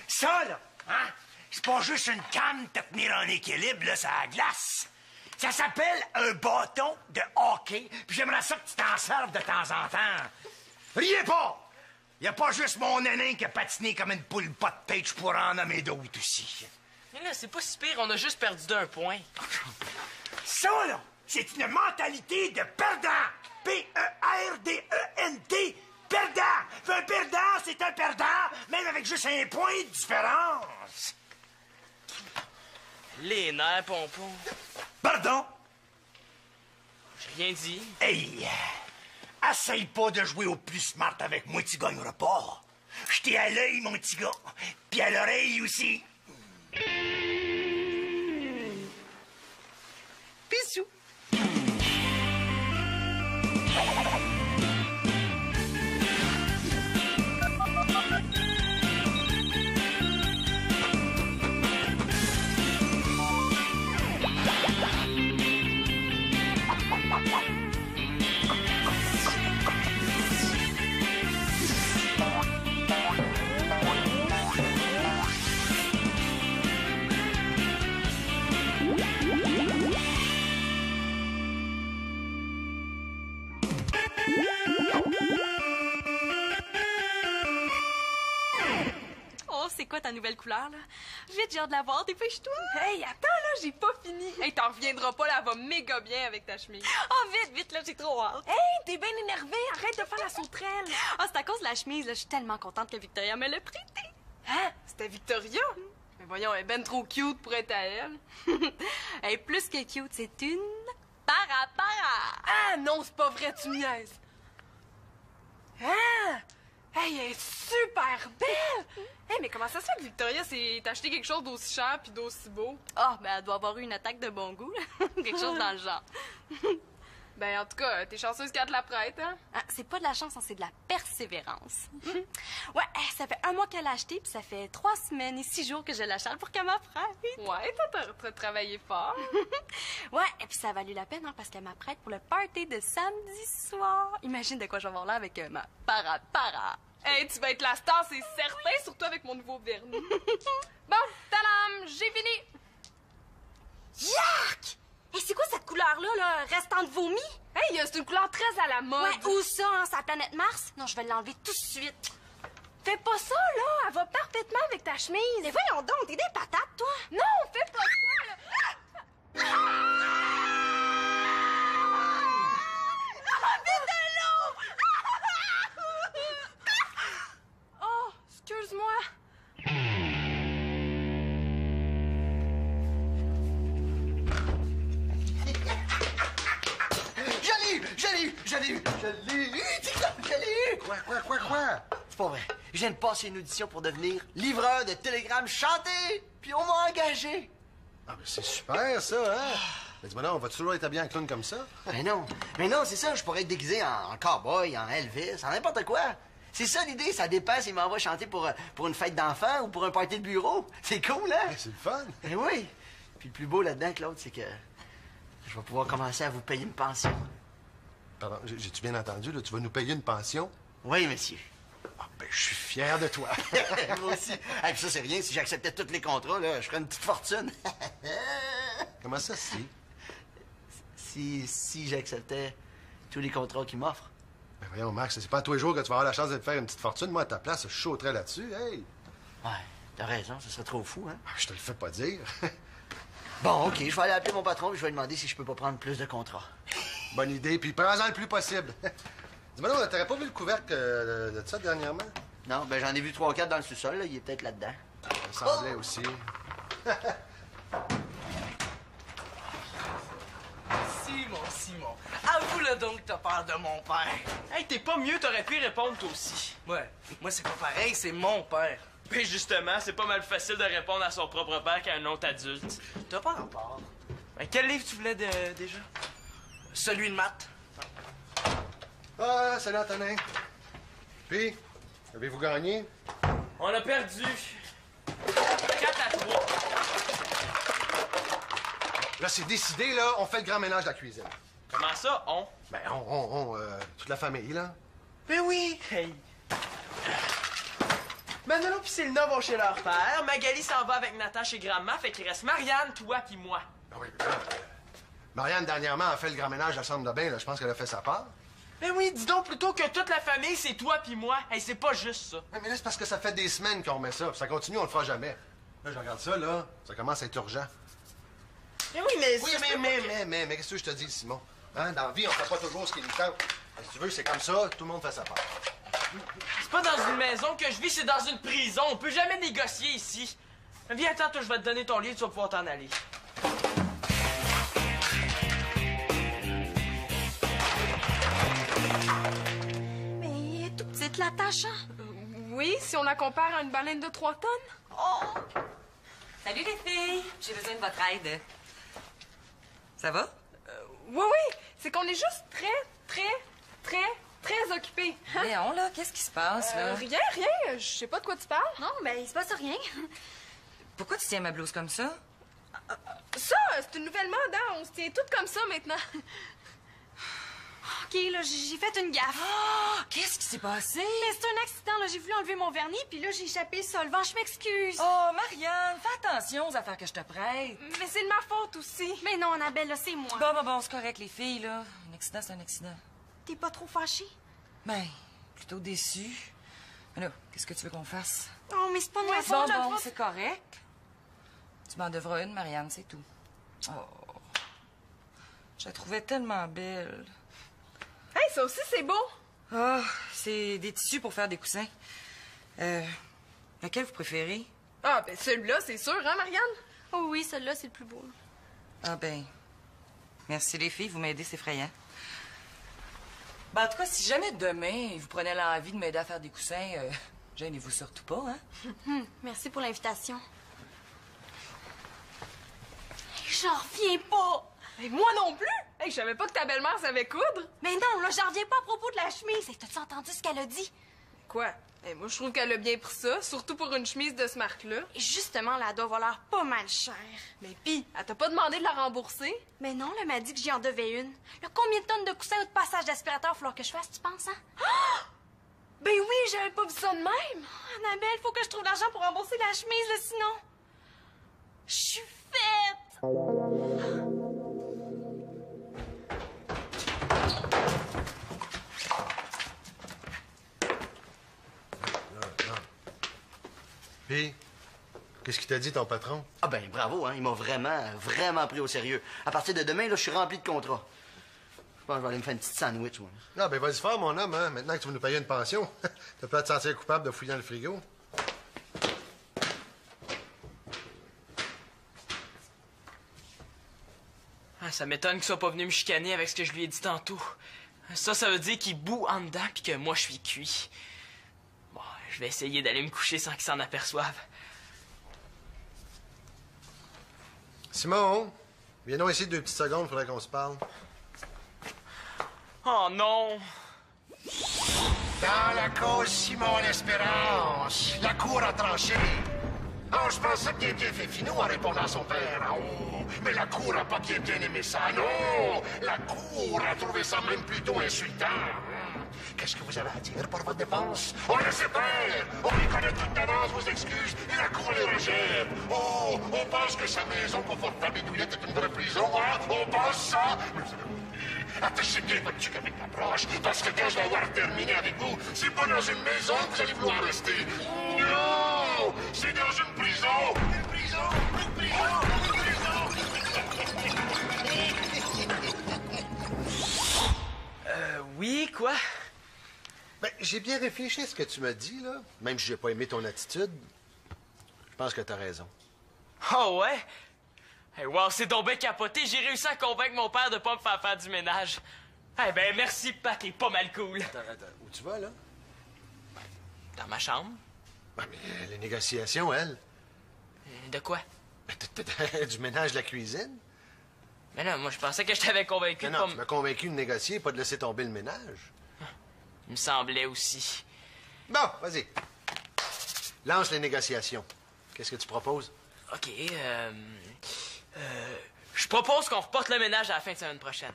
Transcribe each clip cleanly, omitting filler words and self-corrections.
Ça, là, hein? C'est pas juste une canne de tenir en équilibre, là, sur la glace. Ça s'appelle un bâton de hockey, puis j'aimerais ça que tu t'en serves de temps en temps. Riez pas! Y a pas juste mon nanin qui a patiné comme une poule pas de tête, je pourrais en nommer d'autres aussi. Mais là, c'est pas si pire, on a juste perdu d'1 point. Ça, là, c'est une mentalité de perdant. P-E-R-D-E-N-T. Perdant. Un perdant, c'est un perdant, même avec juste un point de différence. Les nerfs, Pompon. Pardon? J'ai rien dit. Hey, essaye pas de jouer au plus smart avec moi, tu gagneras pas. J'étais à l'œil, mon petit gars, puis à l'oreille aussi. Bisous. C'est quoi ta nouvelle couleur, là? Vite, j'ai hâte de la voir, dépêche-toi! Hey, attends, là, j'ai pas fini! Hey, t'en reviendras pas, là, elle va méga bien avec ta chemise. Oh, vite, là, j'ai trop hâte! Hey, t'es bien énervée, arrête de faire la sauterelle! Ah, c'est à cause de la chemise, là, je suis tellement contente que Victoria me l'a prêtée! Hein? C'était Victoria? Mais voyons, elle est ben trop cute pour être à elle. Elle est plus que cute, c'est une para-para! Ah, non, c'est pas vrai, tu me niaises! Hein? Hey, elle est super belle! Hey, mais comment ça se fait que Victoria s'est acheté quelque chose d'aussi cher puis d'aussi beau? Ah, ben, elle doit avoir eu une attaque de bon goût, là. Quelque chose dans le genre. Ben, en tout cas, t'es chanceuse qu'elle te la prête, hein? Ah, c'est pas de la chance, hein, c'est de la persévérance. Ouais, ça fait 1 mois qu'elle l'a acheté, puis ça fait 3 semaines et 6 jours que je l'achète pour qu'elle m'apprête. Ouais, t'as travaillé fort. Ouais, et puis ça a valu la peine, hein, parce qu'elle m'apprête pour le party de samedi soir. Imagine de quoi je vais avoir là avec ma para-para. Hey, tu vas être la star, c'est certain, surtout avec mon nouveau vernis. Bon, tadam, j'ai fini. Yark! Et c'est quoi cette couleur-là, là, restant de vomi? Hey, c'est une couleur très à la mode. Ouais, où ça, hein, c'est la planète Mars? Non, je vais l'enlever tout de suite. Fais pas ça, là, elle va parfaitement avec ta chemise. Mais voyons donc, t'es des patates, toi? Non, fais pas ça, là. Oh, excuse-moi. Je l'ai eu! Quoi? C'est pas vrai. Je viens de passer une audition pour devenir livreur de télégrammes chantés, puis on m'a engagé. Ah, ben c'est super, ça, hein? Mais dis-moi non, on va toujours être habillé en clown comme ça? Mais non, c'est ça, je pourrais être déguisé en cow-boy, en Elvis, en n'importe quoi. C'est ça l'idée, ça dépend s'il m'envoie chanter pour une fête d'enfants ou pour un party de bureau. C'est cool, hein? Hey, c'est le fun! Ben oui. Puis le plus beau là-dedans, Claude, c'est que je vais pouvoir commencer à vous payer une pension. Pardon, j'ai-tu bien entendu, là? Tu vas nous payer une pension? Oui, monsieur. Ah, ben, je suis fier de toi. Moi aussi. Et puis ça, c'est rien. Si j'acceptais tous les contrats, là, je ferais une petite fortune. Comment ça, si? Si j'acceptais tous les contrats qu'ils m'offrent. Ben voyons, Max, c'est pas tous les jours que tu vas avoir la chance de te faire une petite fortune. Moi, à ta place, je sauterais là-dessus. Hey! Ouais, t'as raison, ce serait trop fou, hein? Ah, je te le fais pas dire. Bon, OK, je vais aller appeler mon patron et je vais lui demander si je peux pas prendre plus de contrats. Bonne idée, puis prends-en le plus possible. Dis-moi donc, t'aurais pas vu le couvercle de ça dernièrement? Non, ben j'en ai vu 3 ou 4 dans le sous-sol, là. Il est peut-être là-dedans. Ça me semblait aussi. Simon. Avoue-le donc que t'as peur de mon père. Hey, t'es pas mieux, t'aurais pu y répondre toi aussi. Ouais, moi c'est pas pareil, c'est mon père. Ben justement, c'est pas mal facile de répondre à son propre père qu'à un autre adulte. T'as pas rapport. Ben, quel livre tu voulais déjà? Celui de maths. Ah, salut Antonin. Puis, avez-vous gagné? On a perdu. 4-3. Là, c'est décidé, là, on fait le grand ménage de la cuisine. Comment ça, on? Ben, toute la famille, là. Ben oui. Hey. Manolo pis Célina vont chez leur père. Magali s'en va avec Nathan chez grand-maman. Fait qu'il reste Marianne, toi pis moi. Ah oui, Marianne, dernièrement, a fait le grand ménage à la chambre de bain. Là. Je pense qu'elle a fait sa part. Mais oui, dis donc plutôt que toute la famille, c'est toi pis moi. Hey, c'est pas juste ça. Ouais, mais là, c'est parce que ça fait des semaines qu'on remet ça. Puis ça continue, on le fera jamais. Là, je regarde ça, là. Ça commence à être urgent. Mais oui, mais... Oui, mais qu'est-ce que je te dis, Simon? Hein? Dans la vie, on fait pas toujours ce qui nous tente. Si tu veux, c'est comme ça, tout le monde fait sa part. C'est pas dans une maison que je vis, c'est dans une prison. On peut jamais négocier ici. Viens, attends, toi, je vais te donner ton livre, tu vas pouvoir t'en aller. Mais elle est tout petite, la tâche, hein? Oui, si on la compare à une baleine de 3 tonnes. Oh! Salut les filles, j'ai besoin de votre aide. Ça va? Oui, oui, c'est qu'on est juste très occupés. Hein? Léon, là, qu'est-ce qui se passe, là? Rien, je sais pas de quoi tu parles. Non, ben, il se passe rien. Pourquoi tu tiens ma blouse comme ça? Ça, c'est une nouvelle mode, hein? On se tient toutes comme ça maintenant. OK, là, j'ai fait une gaffe. Oh, qu'est-ce qui s'est passé? Mais c'est un accident, là. J'ai voulu enlever mon vernis, puis là, j'ai échappé le solvant. Je m'excuse. Oh, Marianne, fais attention aux affaires que je te prête. Mais c'est de ma faute aussi. Mais non, Annabelle, là, c'est moi. Bon, c'est correct, les filles, là. Un accident, c'est un accident. T'es pas trop fâchée? Ben, plutôt déçu. Mais là, qu'est-ce que tu veux qu'on fasse? Oh, mais c'est pas de ma faute, là. Bon, c'est correct. Tu m'en devras une, Marianne, c'est tout. Oh, je la trouvais tellement belle. Hey, ça aussi, c'est beau. Ah, c'est des tissus pour faire des coussins. Lequel vous préférez? Ah, ben celui-là, c'est sûr, hein, Marianne? Oh oui, celui-là, c'est le plus beau. Ah ben, merci les filles, vous m'aidez, c'est effrayant. Ben, en tout cas, si jamais demain, vous prenez l'envie de m'aider à faire des coussins, gênez-vous surtout pas, hein? Merci pour l'invitation. J'en reviens pas. Et moi non plus. Hey, je savais pas que ta belle-mère savait coudre. Mais non, là, j'en reviens pas à propos de la chemise. T'as-tu entendu ce qu'elle a dit? Quoi? Hey, moi, je trouve qu'elle a bien pris ça, surtout pour une chemise de ce marque-là. Et justement, là, elle doit valoir pas mal cher. Mais pis, elle t'a pas demandé de la rembourser? Mais non, elle m'a dit que j'y en devais une. Là, combien de tonnes de coussins ou de passages d'aspirateur il va falloir que je fasse, tu penses, hein? Ben oui, j'avais pas vu ça de même. Annabelle, faut que je trouve l'argent pour rembourser la chemise, là, sinon... Je suis faite! Puis, qu'est-ce qu'il t'a dit, ton patron? Ah ben, bravo, hein? Il m'a vraiment pris au sérieux. À partir de demain, là, je suis rempli de contrats. Je pense que je vais aller me faire une petite sandwich, moi. Ah, ben vas-y faire, mon homme, hein? Maintenant que tu vas nous payer une pension. T'as pas à te sentir coupable de fouiller dans le frigo. Ah, ça m'étonne qu'il soit pas venu me chicaner avec ce que je lui ai dit tantôt. Ça veut dire qu'il bout en dedans puis que moi, je suis cuit. Bon, je vais essayer d'aller me coucher sans qu'il s'en aperçoive. Simon, viens donc ici 2 petites secondes, faudrait qu'on se parle. Oh non! Dans la cause Simon l'Espérance, la cour a tranché. Oh, je pensais bien fait Finot en répondant à son père. Oh, mais la cour a pas bien aimé ça. Non, la cour a trouvé ça même plutôt insultant. Qu'est-ce que vous avez à dire pour votre défense? On le sait faire. On les connaît toutes d'avance, vos excuses, et la cour les rejette. Oh, on pense que sa maison confortable et douillette est une vraie prison, hein? On pense ça. Mais vous avez oublié. Attachez bien votre tuque avec la broche, parce que quand je vais avoir terminé avec vous, c'est pas dans une maison que vous allez vouloir rester. Non! C'est dans une prison! Une prison! Une prison! Oui, quoi? Ben, j'ai bien réfléchi à ce que tu m'as dit, là. Même si j'ai pas aimé ton attitude, je pense que t'as raison. Oh ouais? Hey, wow, c'est donc bien capoté. J'ai réussi à convaincre mon père de pas me faire du ménage. Eh ben, merci, Pat, t'es pas mal cool. Attends, où tu vas, là? Dans ma chambre? Ben, mais les négociations, elles. De quoi? Ben, du ménage de la cuisine. Mais là, moi, je pensais que je t'avais convaincu de Non, pas tu m'as convaincu de négocier, pas de laisser tomber le ménage. Il me semblait aussi. Bon, vas-y. Lance les négociations. Qu'est-ce que tu proposes? OK, je propose qu'on reporte le ménage à la fin de semaine prochaine.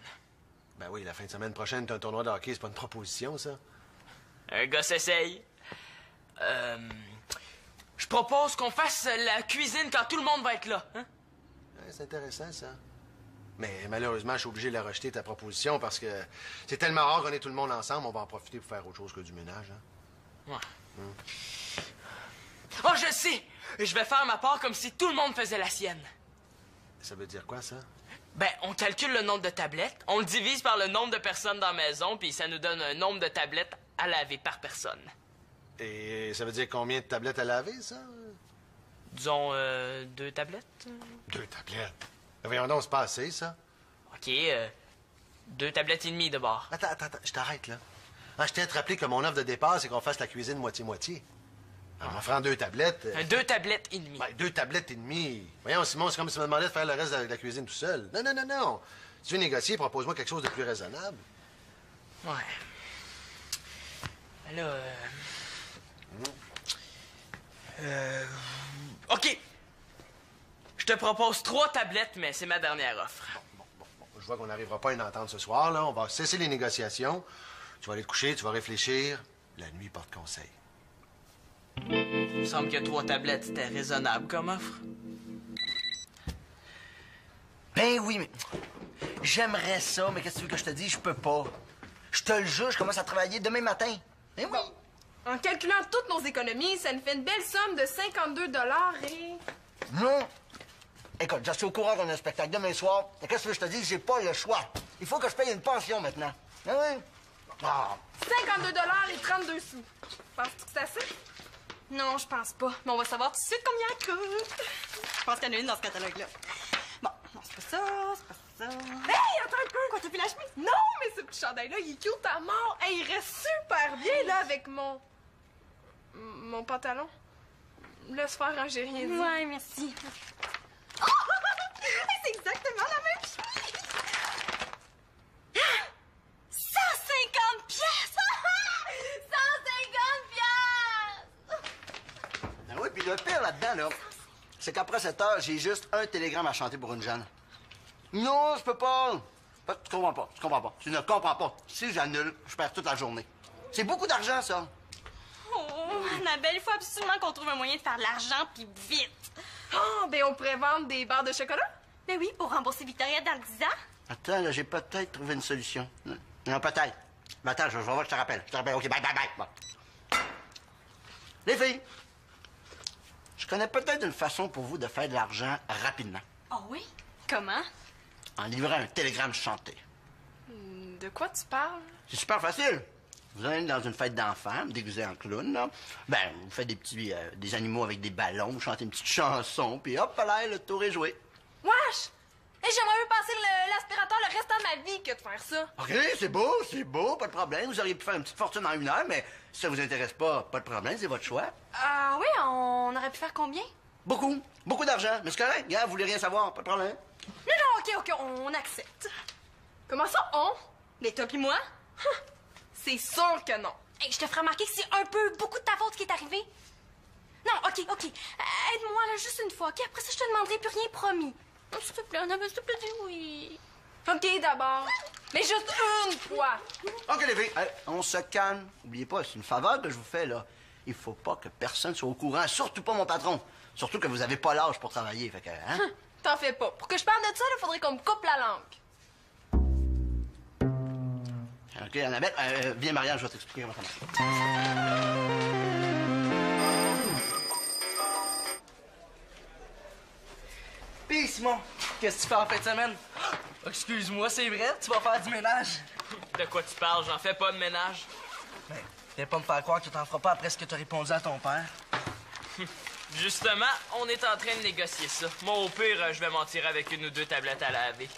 Ben oui, la fin de semaine prochaine, t'as un tournoi de hockey, c'est pas une proposition, ça? Un gars s'essaye. Je propose qu'on fasse la cuisine quand tout le monde va être là. Hein? Ouais, c'est intéressant, ça. Mais malheureusement, je suis obligé de la rejeter, ta proposition, parce que c'est tellement rare qu'on ait tout le monde ensemble, on va en profiter pour faire autre chose que du ménage. Hein? Ouais. Oh, je sais! Je vais faire ma part comme si tout le monde faisait la sienne. Ça veut dire quoi, ça? Ben, on calcule le nombre de tablettes, on le divise par le nombre de personnes dans la maison, puis ça nous donne un nombre de tablettes à laver par personne. Et ça veut dire combien de tablettes à laver, ça? Disons 2 tablettes. 2 tablettes? Voyons donc, c'est pas assez, ça? OK, 2 tablettes et demie de bord. Attends, je t'arrête, là. Ah, je tiens à te rappeler que mon offre de départ, c'est qu'on fasse la cuisine moitié-moitié. En offrant 2 tablettes... 2 tablettes et demie. Ben, 2 tablettes et demie. Voyons, Simon, c'est comme si tu me demandais de faire le reste de la cuisine tout seul. Non. Si tu veux négocier, propose-moi quelque chose de plus raisonnable. Ouais. Ben là, OK. Je te propose 3 tablettes, mais c'est ma dernière offre. Bon. Je vois qu'on n'arrivera pas à une entente ce soir, là. On va cesser les négociations. Tu vas aller te coucher, tu vas réfléchir. La nuit porte conseil. Il me semble que 3 tablettes, c'était raisonnable comme offre. Ben oui, mais... J'aimerais ça, mais qu'est-ce que tu veux que je te dise? Je peux pas. Je te le jure, je commence à travailler demain matin. Ben oui. Bon. En calculant toutes nos économies, ça nous fait une belle somme de 52 et... Non. Écoute, je suis au courant qu'on a un spectacle demain soir. Mais qu'est-ce que je te dis? J'ai pas le choix. Il faut que je paye une pension maintenant. Ah oui? Ah. 52 et 32 sous. Penses-tu que c'est assez? Non, je pense pas. Mais on va savoir tout de suite combien elle coûte. Je pense qu'il y en a une dans ce catalogue-là. Bon, non, c'est pas ça, c'est pas ça. Hey, attends un peu! Quoi, t'as plus la chemise? Non, mais ce petit chandail-là, il est cute à mort. Hey, il reste super bien, là, avec mon pantalon. Laisse faire, hein, j'ai rien dit. Ouais, merci. Oh! C'est exactement la même chemise! 150 pièces! 150 pièces! Ben oui, puis le pire là-dedans, là, c'est qu'après 7 heures, j'ai juste un télégramme à chanter pour une jeune. Non, je peux pas. Tu comprends pas. Tu ne comprends pas. Si j'annule, je perds toute la journée. C'est beaucoup d'argent, ça. Oh, Annabelle, il faut absolument qu'on trouve un moyen de faire de l'argent, puis vite. Oh, ben on pourrait vendre des barres de chocolat? Ben oui, pour rembourser Victoria dans le 10 ans. Attends, là, j'ai peut-être trouvé une solution. Non, peut-être. Ben attends, je vais voir, je te rappelle. OK, bye. Bon. Les filles, je connais peut-être une façon pour vous de faire de l'argent rapidement. Oh oui? Comment? En livrant un télégramme chanté. De quoi tu parles? C'est super facile. Vous allez dans une fête d'enfants, déguisé en clown, là. Ben, vous faites des animaux avec des ballons, vous chantez une petite chanson, puis hop là, le tour est joué. Wesh! Hey, j'aimerais mieux passer l'aspirateur le restant de ma vie que de faire ça. OK, c'est beau, pas de problème. Vous auriez pu faire une petite fortune en 1 heure, mais si ça vous intéresse pas de problème, c'est votre choix. Ah oui, on aurait pu faire combien? Beaucoup d'argent, mais c'est correct. Gars, vous voulez rien savoir, pas de problème. Non, OK, on accepte. Comment ça, on? Mais toi puis moi? C'est sûr que non. Hey, je te ferai remarquer que c'est un peu beaucoup de ta faute ce qui est arrivé. Non, OK. Aide-moi, là, juste une fois, OK? Après ça, je te demanderai plus rien, promis. Oh, s'il te plaît, Annabelle, s'il te plaît, dis oui. OK, d'abord. Mais juste une fois. OK, les filles, allez, on se calme. N'oubliez pas, c'est une faveur que je vous fais, là. Il faut pas que personne soit au courant, surtout pas mon patron. Surtout que vous avez pas l'âge pour travailler, fait que, hein? T'en fais pas. Pour que je parle de ça, il faudrait qu'on me coupe la langue. OK, Annabelle, viens, Marianne, je vais t'expliquer comment ça marche. Pis Simon, qu'est-ce que tu fais en fin de semaine? Excuse-moi, c'est vrai, tu vas faire du ménage? De quoi tu parles? J'en fais pas de ménage. Ben, viens pas me faire croire que tu t'en feras pas après ce que tu as répondu à ton père. Justement, on est en train de négocier ça. Moi, au pire, je vais m'en tirer avec 1 ou 2 tablettes à laver.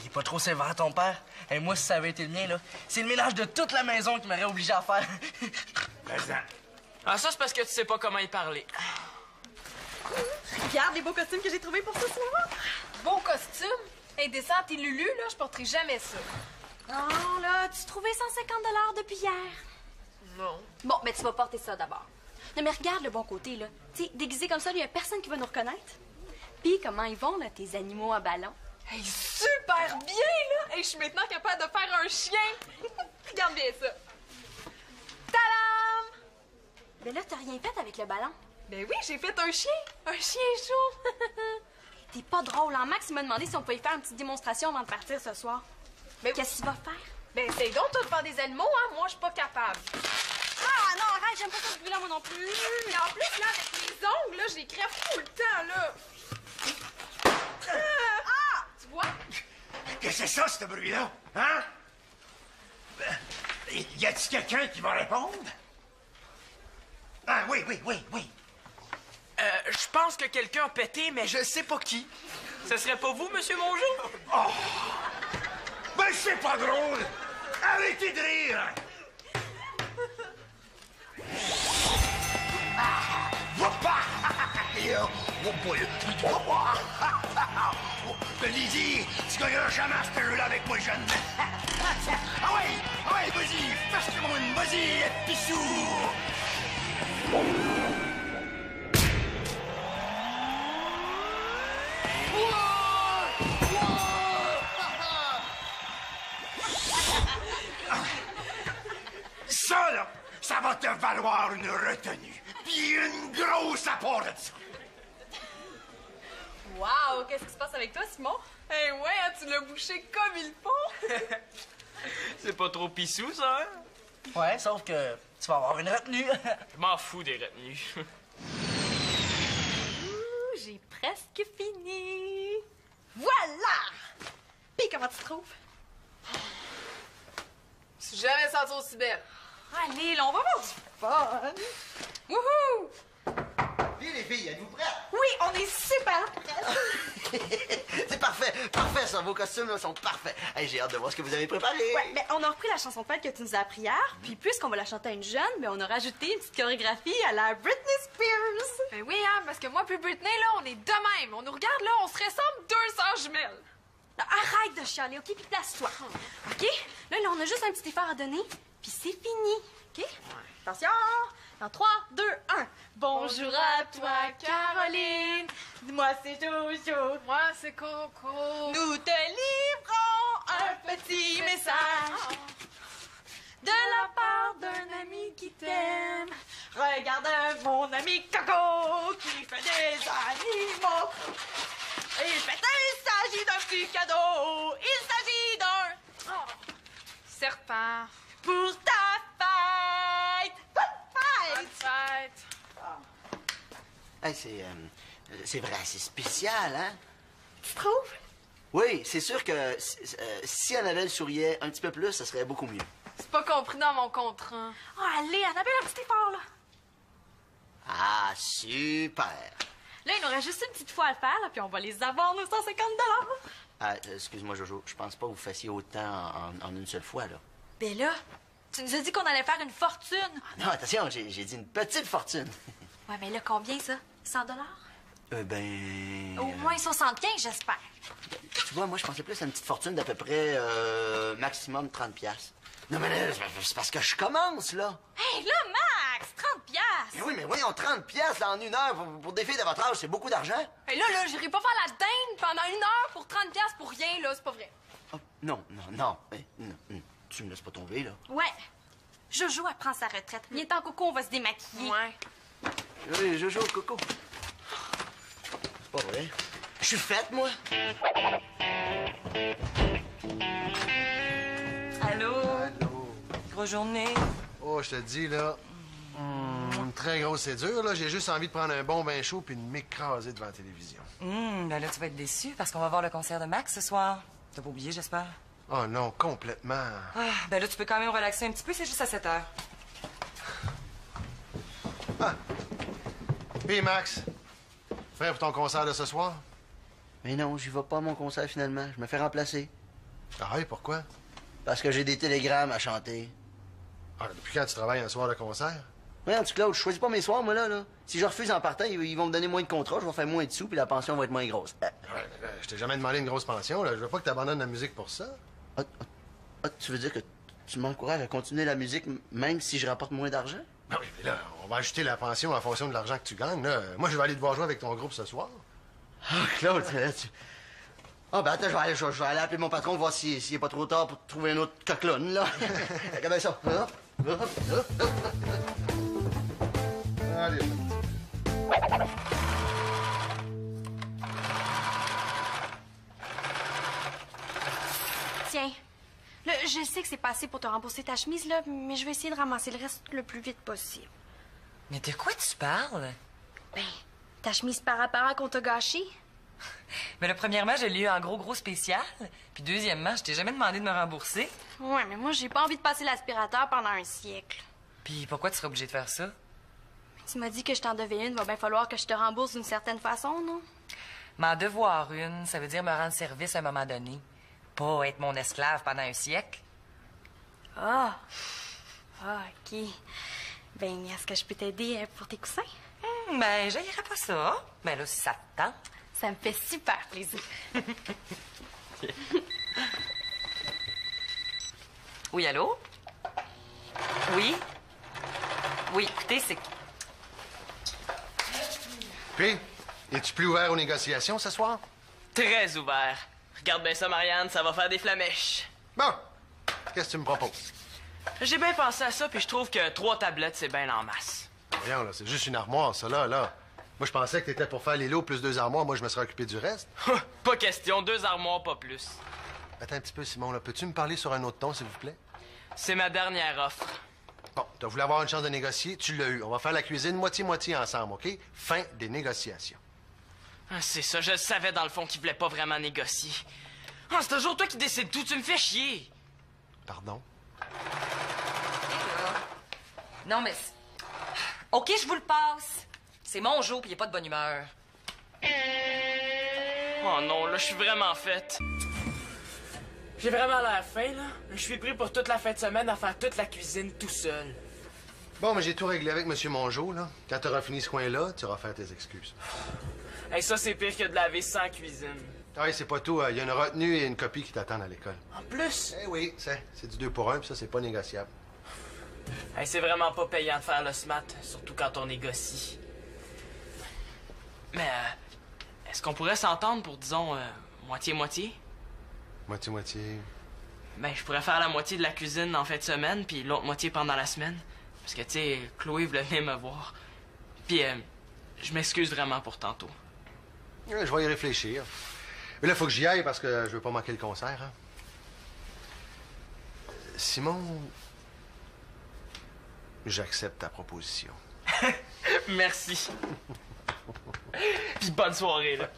Il est pas trop sévère, ton père. Et moi, si ça avait été le mien, là, c'est le ménage de toute la maison qui m'aurait obligé à faire. Ah, ça, c'est parce que tu sais pas comment y parler. Regarde les beaux costumes que j'ai trouvés pour ce soir. Beau costume. Hey, descends tes Lulu, là, je porterai jamais ça. Non, là, tu trouvais 150 $ depuis hier. Non. Bon, mais tu vas porter ça d'abord. Non, mais regarde le bon côté, là. Tu sais, déguisé comme ça, il y a personne qui va nous reconnaître. Puis comment ils vont, là, tes animaux à ballon? Hey, super bien, là! Hey, je suis maintenant capable de faire un chien. Regarde bien ça. Tadam! là, t'as rien fait avec le ballon. Ben oui, j'ai fait un chien chaud. T'es pas drôle, hein? Max, il m'a demandé si on pouvait faire une petite démonstration avant de partir ce soir. Mais qu'est-ce qu'il va faire? Ben, c'est donc toi de faire des animaux, hein? Moi, je suis pas capable. Ah non, arrête, j'aime pas ça ce bruit-là, moi non plus. Et en plus, là, avec les ongles, là, je les crève tout le temps, là. Ah! Tu vois? Qu'est-ce que c'est ça, ce bruit-là? Hein? Y a-t-il quelqu'un qui va répondre? Ah, oui. Je pense que quelqu'un a pété, mais je sais pas qui. Ce serait pas vous, Monsieur Mongeau? Oh! Ben, c'est pas drôle! Arrêtez de rire! Lydie, tu gagneras jamais à ce jeu-là avec moi, jeune. Ah ouais, vas-y, fâche-moi une, vas-y, pissou! Ça, là, ça va te valoir une retenue. Puis une grosse apport de ça. Wow! Qu'est-ce qui se passe avec toi, Simon? Eh ouais, hein, tu l'as bouché comme il faut. C'est pas trop pissou, ça, hein? Ouais, sauf que tu vas avoir une retenue. Je m'en fous des retenues. J'ai presque fini. Voilà! Pis comment tu te trouves? Je suis jamais sentie aussi belle. Allez, là, on va avoir du fun. Wouhou! Puis les filles, êtes-vous prêtes? Oui, on est super prêtes. C'est parfait ça, vos costumes là, sont parfaits. Hey, j'ai hâte de voir ce que vous avez préparé. Ouais, mais on a repris la chanson de fête que tu nous as appris hier, puis puisqu'on va la chanter à une jeune, mais on a rajouté une petite chorégraphie à la Britney Spears. Ben oui, hein, parce que moi puis Britney, là, on est de même. On nous regarde, là, on se ressemble 2 sœurs jumelles. Là, arrête de chialer, OK? Puis place-toi. OK? Là, on a juste un petit effort à donner, puis c'est fini. OK? Attention! Dans 3, 2, 1. Bonjour à toi, Caroline. Moi, c'est Jojo. Moi, c'est Coco. Nous te livrons un petit message de la part d'un ami qui t'aime. Regarde mon ami Coco qui fait des animaux. Il s'agit d'un petit cadeau. Il s'agit d'un Serpent. pour ta fête. Bonne fête. Hey, c'est vrai, c'est spécial, hein? Tu trouves? Oui, c'est sûr que si Annabelle souriait un petit peu plus, ça serait beaucoup mieux. C'est pas compris dans mon contrat. Oh, allez, Annabelle, un petit effort, là. Ah, super! Là, il nous reste juste une petite fois à le faire, là, puis on va les avoir, nos 150 $. Ah, excuse-moi, Jojo, je pense pas que vous fassiez autant en une seule fois, là. Ben là, tu nous as dit qu'on allait faire une fortune. Ah non, attention, j'ai dit une petite fortune. Ouais, mais là, combien, ça? 100 $? Ben... Au moins 75, j'espère. Tu vois, moi, je pensais plus à une petite fortune d'à peu près maximum 30 $. Non, mais là, c'est parce que je commence, là. Hey, là, Max, 30 $. Mais oui, mais voyons, 30 $ là, en une heure pour des filles de votre âge, c'est beaucoup d'argent. Et là, j'irai pas faire la dinde pendant 1 heure pour 30$ pour rien, là, c'est pas vrai. Oh, non. Tu me laisses pas tomber, là. Ouais. Jojo, elle prend sa retraite. Viens temps, Coco, on va se démaquiller. Ouais. Oui, Jojo, Coco. C'est pas vrai. Je suis faite, moi. Allô? Grosse journée. Oh, je te dis, là, une très grosse c'est dur, là. J'ai juste envie de prendre un bon bain chaud puis de m'écraser devant la télévision. Ben là, tu vas être déçu parce qu'on va voir le concert de Max ce soir. T'as pas oublié, j'espère? Oh non, complètement. Ah, ben là, tu peux quand même relaxer un petit peu, c'est juste à 7 heures. Hey, Max, prêt pour ton concert de ce soir? Mais non, j'y vais pas à mon concert, finalement. Je me fais remplacer. Ah oui, pourquoi? Parce que j'ai des télégrammes à chanter. Ah, depuis quand tu travailles un soir de concert? Ouais, en tout cas, je choisis pas mes soirs, moi, là. Si je refuse en partant, ils vont me donner moins de contrats, je vais faire moins de sous, puis la pension va être moins grosse. Ouais, je t'ai jamais demandé une grosse pension, là. Je veux pas que t'abandonnes la musique pour ça. Tu veux dire que tu m'encourages à continuer la musique même si je rapporte moins d'argent? Ben oui, mais là, on va ajouter la pension en fonction de l'argent que tu gagnes, là. Moi, je vais aller te voir jouer avec ton groupe ce soir. Ah, Claude, tu... Ah, ben attends, je vais aller appeler mon patron, voir s'il est pas trop tard pour trouver un autre coquelone, là. Regarde ça. Tiens. Là, je sais que c'est pas assez pour te rembourser ta chemise, là, mais je vais essayer de ramasser le reste le plus vite possible. Mais de quoi tu parles? Ben, ta chemise para qu'on t'a gâchée. Mais là, premièrement, je l'ai eu en gros spécial. Puis deuxièmement, je t'ai jamais demandé de me rembourser. Ouais, mais moi, j'ai pas envie de passer l'aspirateur pendant un siècle. Puis pourquoi tu serais obligé de faire ça? Tu m'as dit que je t'en devais une, va bien falloir que je te rembourse d'une certaine façon, non? M'en devoir une, ça veut dire me rendre service à un moment donné. Pas être mon esclave pendant un siècle. Ah! Ah, OK. Ben, est-ce que je peux t'aider pour tes coussins? Ben, j'haïrais pas ça. Ben là, si ça te tente. Ça me fait super plaisir. Oui, allô? Oui? Oui, écoutez, c'est... Puis, es-tu plus ouvert aux négociations ce soir? Très ouvert. Regarde bien ça, Marianne, ça va faire des flamèches. Bon, qu'est-ce que tu me proposes? J'ai bien pensé à ça, puis je trouve que 3 tablettes, c'est bien en masse. Voyons, là, c'est juste une armoire, ça, là. Moi, je pensais que t'étais pour faire les lots plus 2 armoires. Moi, je me serais occupé du reste. Pas question, 2 armoires, pas plus. Attends un petit peu, Simon, là. Peux-tu me parler sur un autre ton, s'il vous plaît? C'est ma dernière offre. Bon, t'as voulu avoir une chance de négocier, tu l'as eu. On va faire la cuisine moitié-moitié ensemble, OK? Fin des négociations. Ah, c'est ça, je le savais dans le fond qu'il voulait pas vraiment négocier. Ah, c'est toujours toi qui décides tout, tu me fais chier. Pardon? Non, mais... OK, je vous le passe. C'est mon jour, puis il est pas de bonne humeur. Oh non, là, je suis vraiment faite. J'ai vraiment l'air faim, là. Je suis pris pour toute la fin de semaine à faire toute la cuisine tout seul. Bon, mais j'ai tout réglé avec M. Mongeau, là. Quand t'auras fini ce coin-là, tu auras fait tes excuses. Hey, ça, c'est pire que de laver sans cuisine. Ah oui, c'est pas tout. Il y a une retenue et une copie qui t'attendent à l'école. En plus? Eh oui, c'est du 2 pour 1, puis ça, c'est pas négociable. Hey, c'est vraiment pas payant de faire le SMAT, surtout quand on négocie. Mais, est-ce qu'on pourrait s'entendre pour, disons, moitié-moitié? Moitié-moitié. Ben, je pourrais faire la moitié de la cuisine en fin de semaine, puis l'autre moitié pendant la semaine. Parce que, tu sais, Chloé voulait venir me voir. Puis, je m'excuse vraiment pour tantôt. Je vais y réfléchir. Mais là, il faut que j'y aille parce que je veux pas manquer le concert. Hein. Simon, j'accepte ta proposition. Merci. Puis bonne soirée, là.